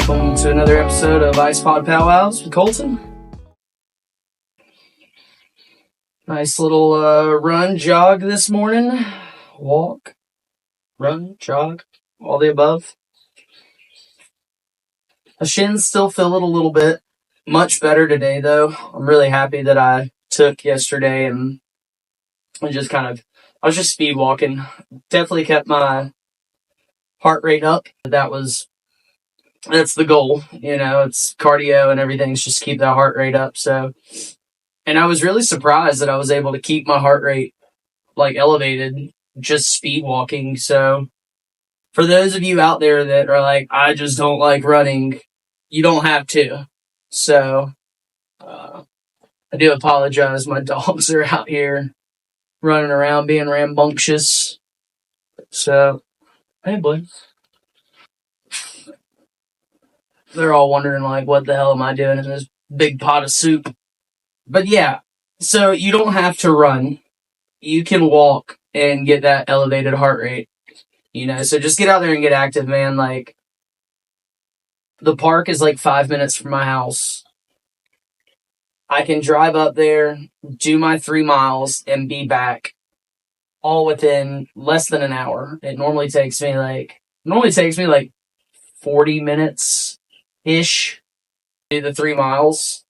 welcome to another episode of Ice Pod Powwows with Colton. Nice little run, jog this morning. Walk, run, jog, all the above. My shins still feel it a little bit. Much better today, though. I'm really happy that I took yesterday and just I was just speed walking. Definitely kept my heart rate up. That's the goal, it's cardio and everything's just keep that heart rate up. So, and I was really surprised that I was able to keep my heart rate elevated just speed walking. So for those of you out there that are like, I just don't like running, you don't have to. So, I do apologize. My dogs are out here running around being rambunctious. So, hey, boy. They're all wondering, what the hell am I doing in this big pot of soup? But yeah, so you don't have to run. You can walk and get that elevated heart rate. So just get out there and get active, man. The park is 5 minutes from my house. I can drive up there, do my 3 miles, and be back all within less than an hour. It normally takes me 40 minutes-ish to do the 3 miles.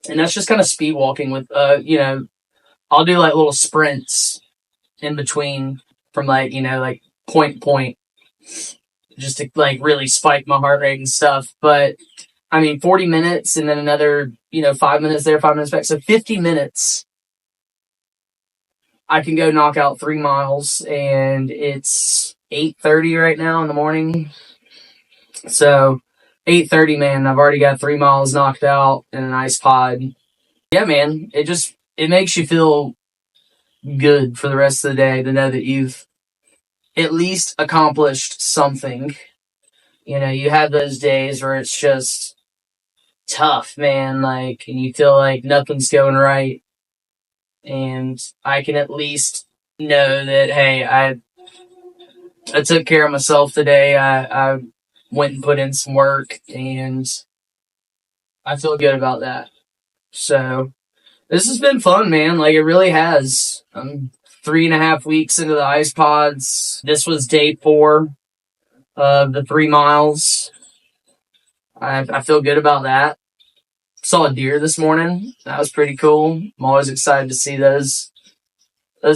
And that's just kind of speed walking with, I'll do little sprints in between from point to point just to really spike my heart rate and stuff. But 40 minutes and then another, 5 minutes there, 5 minutes back. So 50 minutes. I can go knock out 3 miles, and it's 8:30 right now in the morning. So 8:30, man, I've already got 3 miles knocked out in an ice pod. Yeah, man, it makes you feel good for the rest of the day to know that you've at least accomplished something. You have those days where it's just tough, man, and you feel like nothing's going right. And I can at least know that, hey, I took care of myself today. I went and put in some work, and I feel good about that. So this has been fun, man. It really has. I'm 3.5 weeks into the ice pods. This was day 4 of the 3 miles. I feel good about that. Saw a deer this morning. That was pretty cool. I'm always excited to see those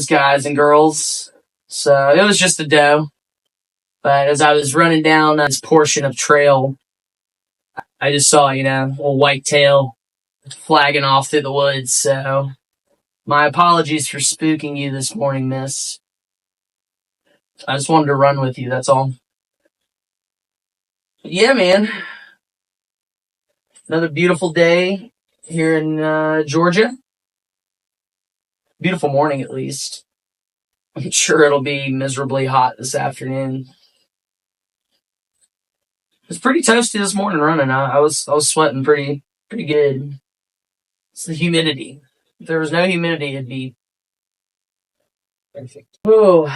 guys and girls. So it was just a doe. But as I was running down this portion of trail, I just saw, a little whitetail flagging off through the woods. So my apologies for spooking you this morning, miss. I just wanted to run with you, that's all. But yeah, man. Another beautiful day here in Georgia. Beautiful morning, at least. I'm sure it'll be miserably hot this afternoon. It was pretty toasty this morning running. I was sweating pretty good. It's the humidity. If there was no humidity, it'd be perfect. Oh.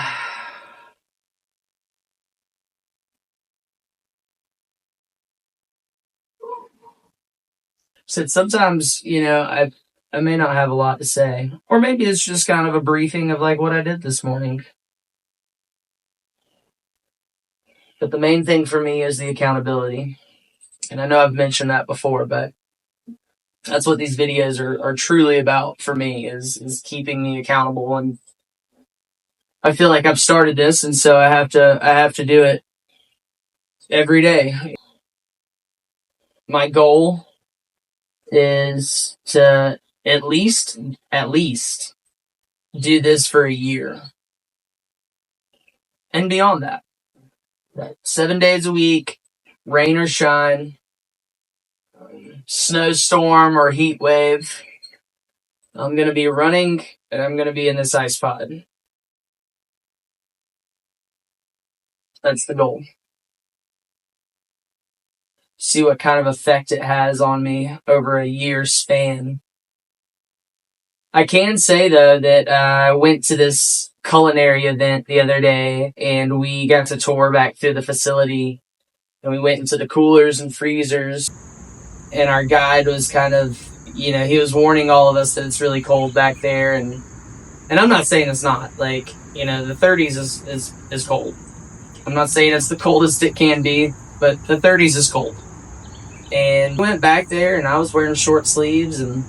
Said sometimes, I may not have a lot to say. Or maybe it's just kind of a briefing of what I did this morning. But the main thing for me is the accountability. And I know I've mentioned that before, but that's what these videos are truly about for me, is keeping me accountable. And I feel like I've started this, and so I have to do it every day. My goal is to at least do this for a year. And beyond that. 7 days a week, rain or shine, snowstorm or heat wave, I'm going to be running and I'm going to be in this ice pod. That's the goal. See what kind of effect it has on me over a year span. I can say, though, that I went to this culinary event the other day, and we got to tour back through the facility. and we went into the coolers and freezers, and our guide was kind of, he was warning all of us that it's really cold back there, and I'm not saying it's not. Like, the 30s is cold. I'm not saying it's the coldest it can be, but the 30s is cold. And we went back there, and I was wearing short sleeves, and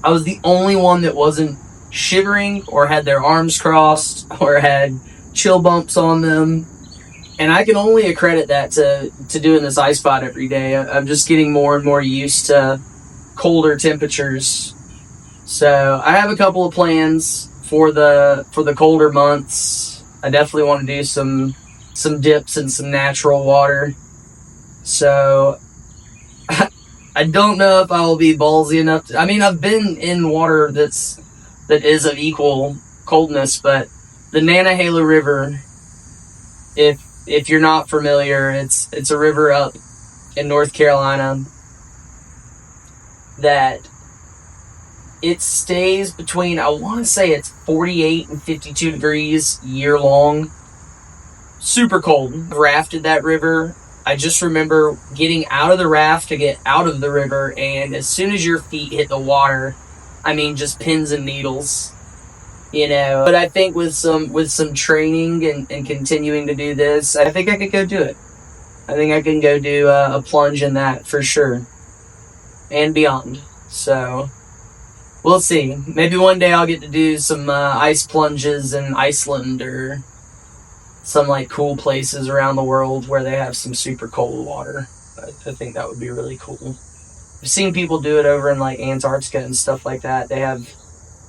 I was the only one that wasn't shivering or had their arms crossed or had chill bumps on them. And I can only accredit that to doing this ice pod every day. I'm just getting more and more used to colder temperatures. So I have a couple of plans for the colder months. I definitely want to do some dips in some natural water. So I don't know if I will be ballsy enough to, I've been in water that is of equal coldness, but the Nantahala River, if you're not familiar, it's a river up in North Carolina that it stays between, I want to say it's 48 and 52 degrees year long. Super cold. Rafted that river. I just remember getting out of the raft to get out of the river, and as soon as your feet hit the water, just pins and needles, But I think with some training and continuing to do this, I think I could go do it. I think I can go do a plunge in that for sure, and beyond. So we'll see. Maybe one day I'll get to do some ice plunges in Iceland or some cool places around the world where they have some super cold water. I think that would be really cool. I've seen people do it over in Antarctica and stuff like that. They have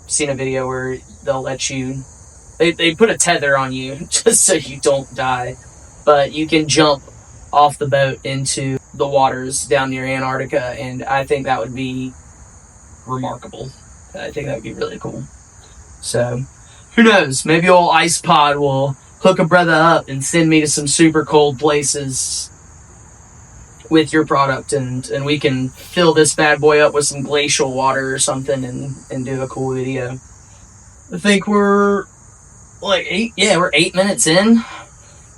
seen a video where they'll let you, they put a tether on you just so you don't die, but you can jump off the boat into the waters down near Antarctica, and I think that would be remarkable. I think that would be really cool. So who knows, maybe old Ice Pod will hook a brother up and send me to some super cold places with your product, and we can fill this bad boy up with some glacial water or something and do a cool video. I think we're we're 8 minutes in.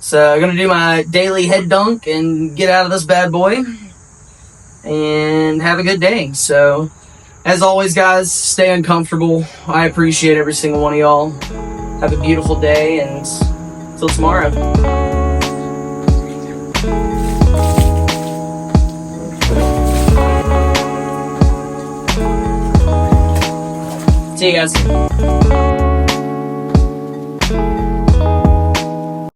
So I'm gonna do my daily head dunk and get out of this bad boy and have a good day. So as always, guys, stay uncomfortable. I appreciate every single one of y'all. Have a beautiful day, and till tomorrow. See you guys.